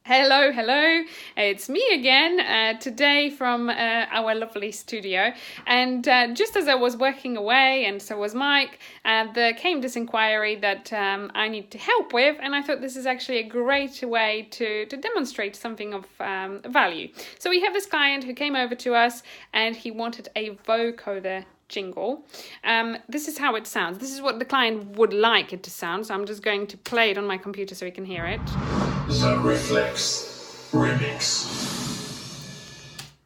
Hello. It's me again today from our lovely studio. And just as I was working away, and so was Mike, there came this inquiry that I need to help with. And I thought this is actually a great way to demonstrate something of value. So we have this client who came over to us and he wanted a vocoder jingle. This is how it sounds. This is what the client would like it to sound. So I'm just going to play it on my computer so he can hear it. The Reflex Remix.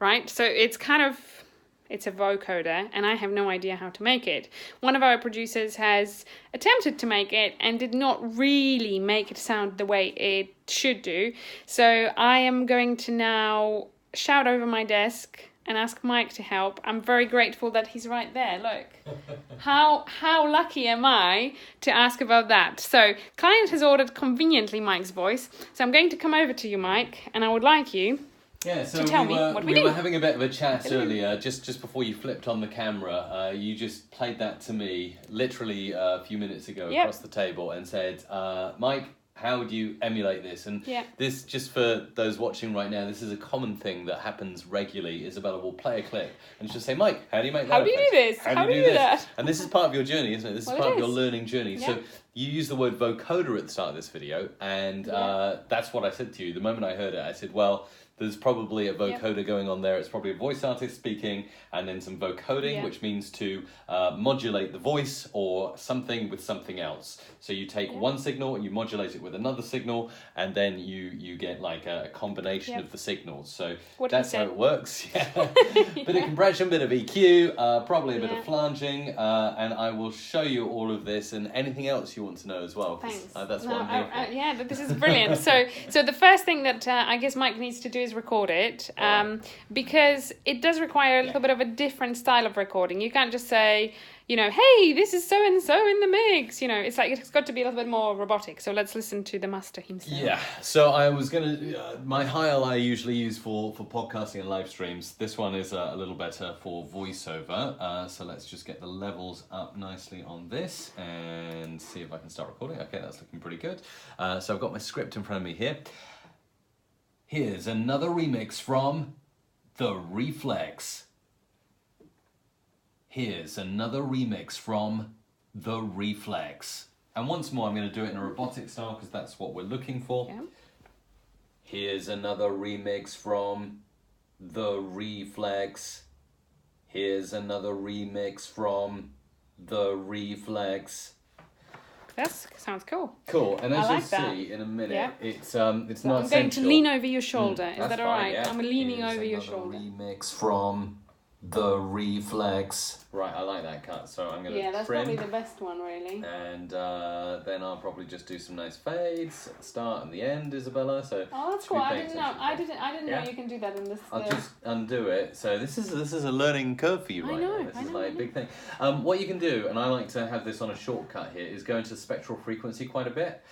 Right, so it's a vocoder and I have no idea how to make it. One of our producers has attempted to make it and did not really make it sound the way it should do. So I am going to now shout over my desk and ask Mike to help. I'm very grateful that he's right there. Look, how lucky am I to ask about that? So, client has ordered conveniently Mike's voice. So I'm going to come over to you, Mike, and I would like you so to tell me what we do. We were having a bit of a chat earlier, just before you flipped on the camera. You just played that to me literally a few minutes ago across the table and said, Mike, how do you emulate this? And this, just for those watching right now, this is a common thing that happens regularly. Izabela will play a clip and she'll say, Mike, how do you make that? How do you do this? How do you do that? And this is part of your journey, isn't it? This is part of your learning journey. Yeah. So you use the word vocoder at the start of this video, and that's what I said to you. The moment I heard it, I said, well, there's probably a vocoder going on there. It's probably a voice artist speaking, and then some vocoding, which means to modulate the voice or something with something else. So you take one signal and you modulate it with another signal, and then you get like a combination of the signals. So that's how it works. Bit of compression, bit of EQ, probably a bit of flanging, and I will show you all of this and anything else you want to know as well. Thanks. That's what I'm here for. This is brilliant. So the first thing that I guess Mike needs to do is record it, because it does require a little bit of a different style of recording. You can't just say, hey, this is so and so in the mix. It's like it's got to be a little bit more robotic. So let's listen to the master himself. Yeah. So I was gonna my Heil I usually use for podcasting and live streams. This one is a little better for voiceover. So let's just get the levels up nicely on this and see if I can start recording. Okay, that's looking pretty good. So I've got my script in front of me here. Here's another remix from The Reflex. Here's another remix from The Reflex. And once more, I'm going to do it in a robotic style because that's what we're looking for. Yeah. Here's another remix from The Reflex. Here's another remix from The Reflex. That sounds cool. Cool, and as like you'll see in a minute, it's not I'm essential. going to lean over your shoulder. Is that all fine, right? yeah. I'm leaning Here's over your another shoulder. remix from The Reflex. Right, I like that cut, so I'm going to that's trim. probably the best one, really. And then I'll probably just do some nice fades at the start and the end, Isabella. So oh, that's cool. I didn't know you can do that in this. I'll just undo it. So this is a learning curve for you right now. This is like a big thing. What you can do, and I like to have this on a shortcut here, is go into spectral frequency quite a bit,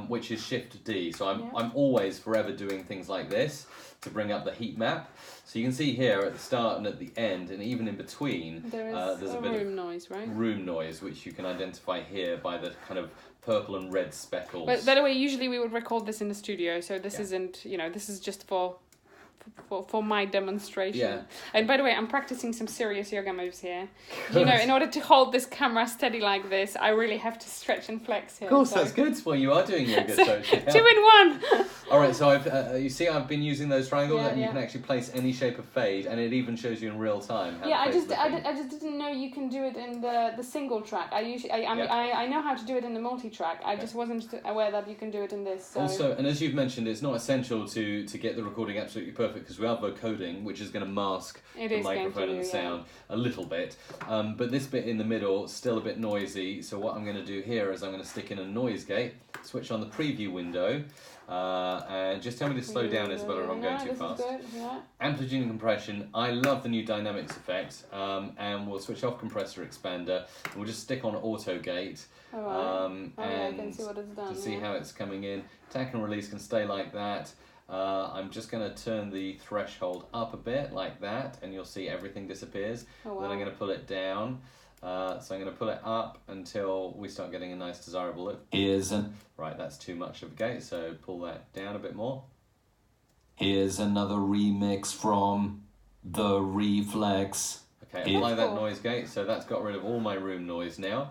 which is Shift D. So I'm always forever doing things like this to bring up the heat map. So you can see here at the start and at the end, and even in between, there's a bit of noise, right? Room noise, which you can identify here by the kind of purple and red speckles. But by the way, usually we would record this in the studio, so this isn't, this is just for my demonstration. Yeah. And by the way, I'm practicing some serious yoga moves here. In order to hold this camera steady like this, I really have to stretch and flex here. Of course, that's good. Well, you are doing yoga, so 2 in 1. All right, so I've been using those triangles, and you can actually place any shape of fade, and it even shows you in real time. I just didn't know you can do it in the single track. I know how to do it in the multi-track. I just wasn't aware that you can do it in this. So. Also, and as you've mentioned, it's not essential to get the recording absolutely perfect because we are vocoding, which is going to mask the microphone and the sound a little bit. But this bit in the middle still a bit noisy. So what I'm going to do here is I'm going to stick in a noise gate, switch on the preview window. And just tell me to slow down, Isabella, if I'm going too fast. Amplitude and compression. I love the new dynamics effect. And we'll switch off compressor expander. And we'll just stick on auto gate. And I can see what it's done. To see how it's coming in. Attack and release can stay like that. I'm just going to turn the threshold up a bit like that, and you'll see everything disappears. Then I'm going to pull it down. So I'm going to pull it up until we start getting a nice desirable look. Right, that's too much of a gate, so pull that down a bit more. Here's another remix from The Reflex. Okay, apply that noise gate, so that's got rid of all my room noise now.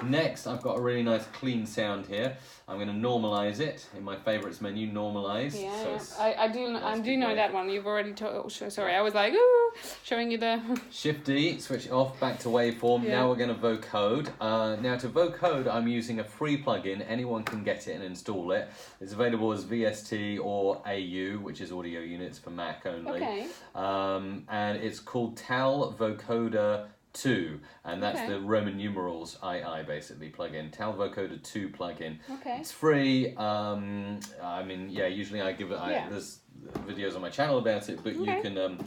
Next, I've got a really nice clean sound here. I'm going to normalize it in my favorites menu, normalize. Yeah, So I do know that one. You've already told. Sorry, I was like, ooh, showing you the. Shift D, switch it off, back to waveform. Yeah. Now we're going to vocode. Now to vocode, I'm using a free plugin. Anyone can get it and install it. It's available as VST or AU, which is audio units for Mac only. Okay. And it's called Tal Vocoder 2, and that's the Roman numerals II basically plugin. Tal Vocoder 2 plugin. Okay. It's free. I mean, yeah. Usually I give it. There's videos on my channel about it, but you can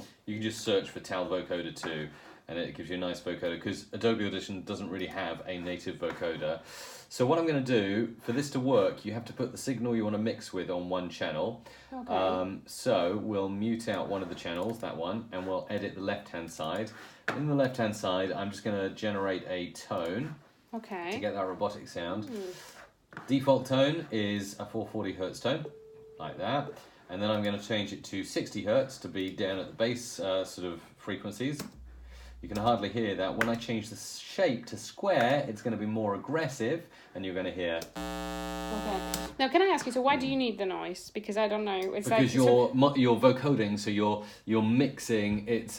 just search for Tal Vocoder 2, and it gives you a nice vocoder because Adobe Audition doesn't really have a native vocoder. So what I'm going to do for this to work, you have to put the signal you want to mix with on one channel. Okay. So we'll mute out one of the channels, that one, and we'll edit the left-hand side. In the left-hand side, I'm just going to generate a tone to get that robotic sound. Default tone is a 440 Hertz tone, like that. And then I'm going to change it to 60 Hertz to be down at the bass sort of frequencies. You can hardly hear that. When I change the shape to square, it's going to be more aggressive, and you're going to hear. Okay. Now, can I ask you? So, why do you need the noise? Because I don't know. It's because you're vocoding, so you're mixing. It's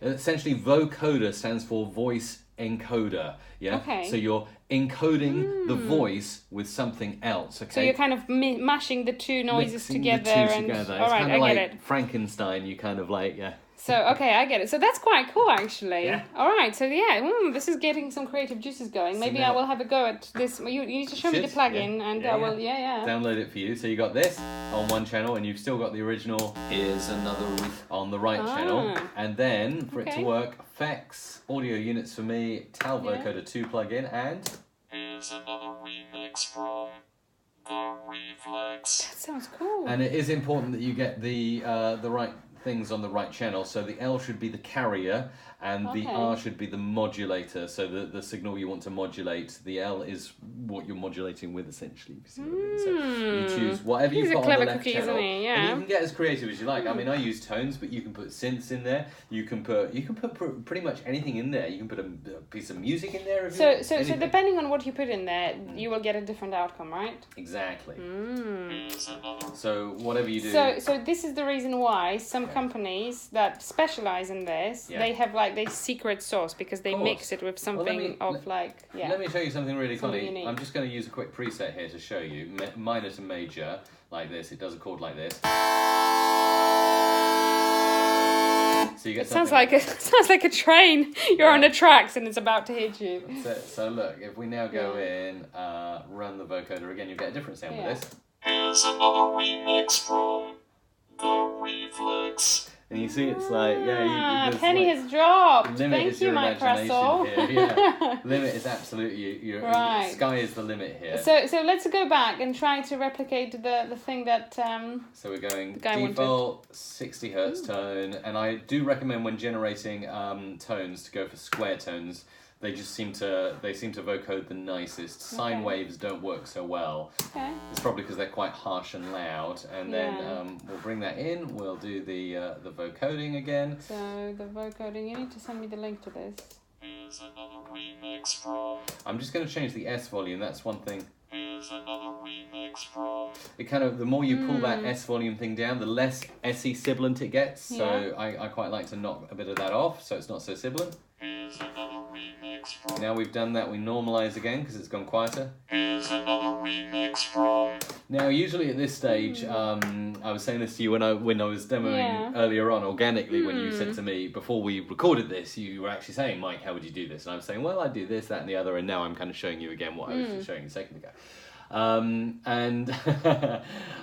essentially vocoder stands for voice encoder. Yeah. Okay. So you're encoding the voice with something else. Okay. So you're kind of mashing the two noises Mixing together. The two and together. All it's right, kind of I like get it. Frankenstein. You kind of like So, okay, I get it. So that's quite cool, actually. Yeah. All right, so yeah, this is getting some creative juices going. Maybe I will have a go at this. You need to show me the plugin, and I will, download it for you. So you got this on one channel, and you've still got the original. Here's another on the right channel. And then, for it to work, effects, audio units for me, Tal Vocoder 2 plugin, and... Here's another remix from The Reflex. That sounds cool. And it is important that you get the right things on the right channel. So the L should be the carrier, and the R should be the modulator. So the signal you want to modulate, the L is what you're modulating with, essentially. If you see what I mean. So you choose whatever you've got on the left channel, isn't he? Yeah. And you can get as creative as you like. I mean, I use tones, but you can put synths in there. You can put pretty much anything in there. You can put a piece of music in there. So depending on what you put in there, you will get a different outcome, right? Exactly. So whatever you do. So this is the reason why some companies that specialize in this, they have like this secret sauce because they mix it with something Let me show you something really funny. Unique. I'm just going to use a quick preset here to show you. Minor to major, like this. It does a chord like this. So you get sounds like a train. You're on the tracks and it's about to hit you. So look, if we now go in, run the vocoder again, you'll get a different sound with this. Here's another remix from The Reflex. And you see, it's like, penny has dropped. Limit Thank is you, your Mike Russell. imagination here. Yeah. Limit is absolutely your sky is the limit here. So let's go back and try to replicate the thing that. So we're going default 60 Hertz tone, and I do recommend when generating tones to go for square tones. They just seem to vocode the nicest. Sine waves don't work so well. Okay. It's probably because they're quite harsh and loud. And then we'll bring that in. We'll do the vocoding again. So the vocoding, you need to send me the link to this. Here's another remix from. I'm just going to change the S volume. That's one thing. Here's another remix from. It kind of, the more you pull that S volume thing down, the less SE sibilant it gets. So I quite like to knock a bit of that off, so it's not so sibilant. Here's another remix from. Now we've done that, we normalise again because it's gone quieter. Here's another remix from. Now, usually at this stage, I was saying this to you when I was demoing earlier on organically. When you said to me before we recorded this, you were actually saying, "Mike, how would you do this?" And I was saying, "Well, I do this, that, and the other." And now I'm kind of showing you again what I was just showing you a second ago. And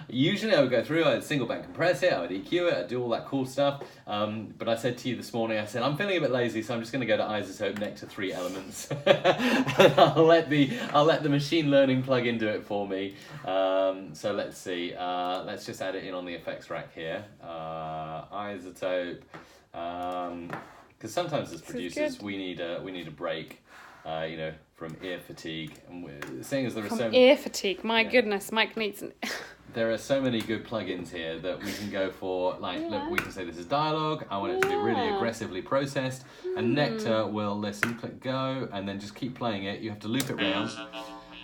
usually I would go through, I'd single band compress it, I would EQ it, I'd do all that cool stuff. But I said to you this morning, I said, I'm feeling a bit lazy, so I'm just going to go to isotope next to 3 elements. And I'll let the machine learning plugin do it for me. So let's see, let's just add it in on the effects rack here. Isotope, because sometimes as producers we need a break. From ear fatigue, and seeing as there are ear fatigue. My goodness, Mike needs there are so many good plugins here that we can go for. Like, look, we can say this is dialogue. I want it to be really aggressively processed. And Nectar will listen, click go, and then just keep playing it. You have to loop it round.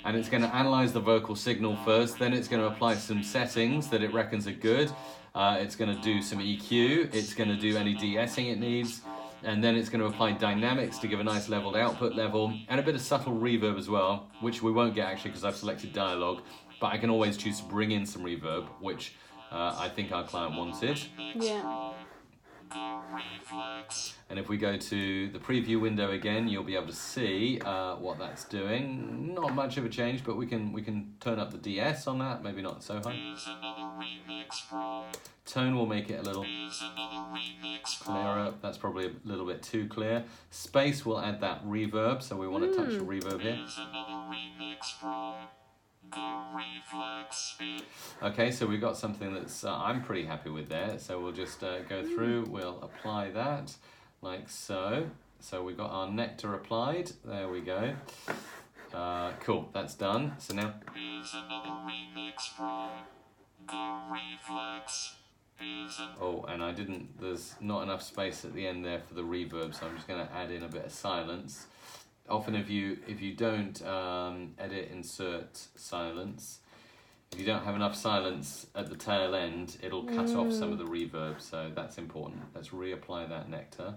And it's going to analyze the vocal signal first. Then it's going to apply some settings that it reckons are good. It's going to do some EQ. It's going to do any de-essing it needs. And then it's going to apply dynamics to give a nice leveled output level. And a bit of subtle reverb as well, which we won't get actually because I've selected dialogue. But I can always choose to bring in some reverb, which I think our client wanted. Yeah. And if we go to the preview window again, you'll be able to see what that's doing. Not much of a change, but we can turn up the DS on that, maybe not so high. Tone will make it a little clearer. That's probably a little bit too clear. Space will add that reverb, so we want to touch the reverb here. Okay, so we've got something that's I'm pretty happy with there. So we'll just go through, we'll apply that like so. So we've got our Nectar applied. There we go. Cool, that's done. So now oh, and there's not enough space at the end there for the reverb, so I'm just going to add in a bit of silence. Often if you don't edit insert silence, if you don't have enough silence at the tail end, it'll cut off some of the reverb, so that's important. Let's reapply that Nectar.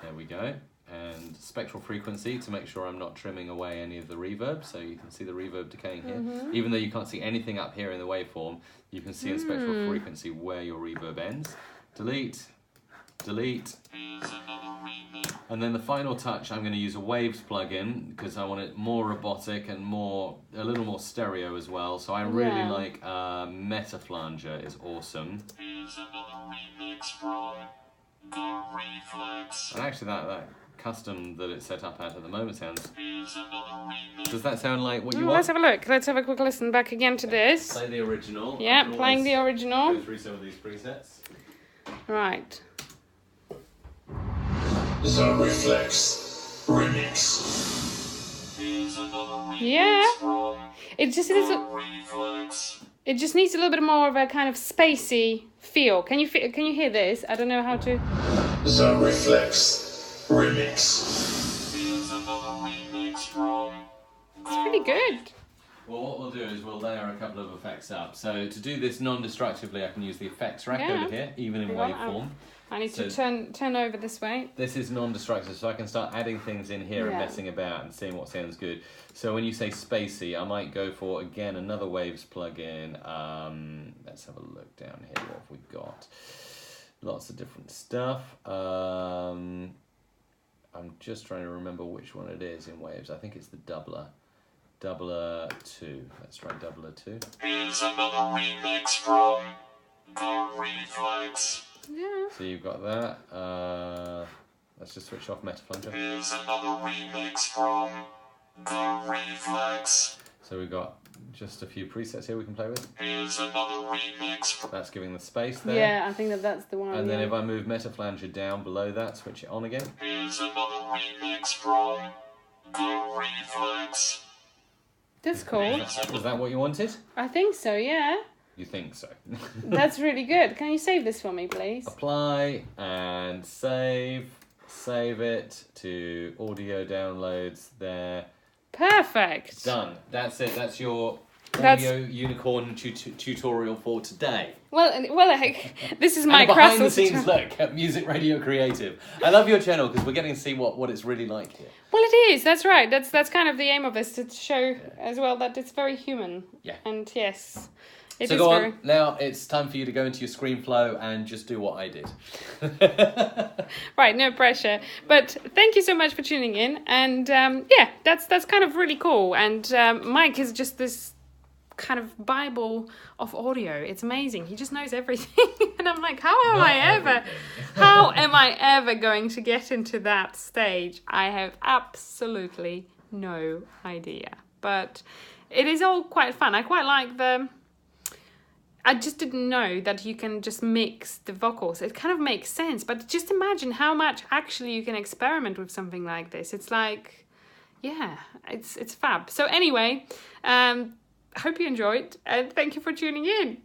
There we go. And spectral frequency to make sure I'm not trimming away any of the reverb, so you can see the reverb decaying here. Even though you can't see anything up here in the waveform, you can see in spectral frequency where your reverb ends. Delete, delete. And then the final touch, I'm going to use a Waves plugin because I want it more robotic and a little more stereo as well. So I really like Meta Flanger is awesome. And actually that custom that it's set up at the moment sounds... Does that sound like what you want? Let's have a look. Let's have a quick listen back again to this. Play the original. Yeah, playing the original. Go through some of these presets. Right. The Reflex Remix. Yeah. It just needs a little bit more of a kind of spacey feel. Can you hear this? I don't know how to. The Reflex Remix. It's pretty good. Well, what we'll do is we'll layer a couple of effects up. So to do this non-destructively, I can use the effects rack over here, even in waveform. I need to turn over this way. This is non-destructive, so I can start adding things in here and messing about and seeing what sounds good. So when you say spacey, I might go for, again, another Waves plugin. Let's have a look down here. What have we got? Lots of different stuff. I'm just trying to remember which one it is in Waves. I think it's the Doubler. Doubler 2. Let's try Doubler 2. Here's another remix from The Reflex. Yeah. So you've got that. Let's just switch off Meta Flanger. Here's another remix from The Reflex. So we've got just a few presets here we can play with. Here's another remix from... That's giving the space there. Yeah, I think that's the one. And then if I move Meta Flanger down below that, switch it on again. Here's another remix from The Reflex. That's cool. Was that what you wanted? I think so, yeah. You think so. That's really good. Can you save this for me, please? Apply and save. Save it to audio downloads there. Perfect. Done. That's it. That's your audio unicorn tutorial for today. Well, this is my behind the scenes look at Music Radio Creative. I love your channel because we're getting to see what it's really like here. Well, it is. That's right. That's kind of the aim of this, to show as well that it's very human. Yeah. And yes, it so is go very... on. Now it's time for you to go into your ScreenFlow and just do what I did. Right, no pressure. But thank you so much for tuning in. And that's kind of really cool. And Mike is just this kind of Bible of audio. It's amazing. He just knows everything. And I'm like, how am I ever going to get into that stage? I have absolutely no idea. But it is all quite fun. I quite like I just didn't know that you can just mix the vocals. It kind of makes sense, but just imagine how much actually you can experiment with something like this. It's like, yeah, it's fab. So anyway, I hope you enjoyed, and thank you for tuning in.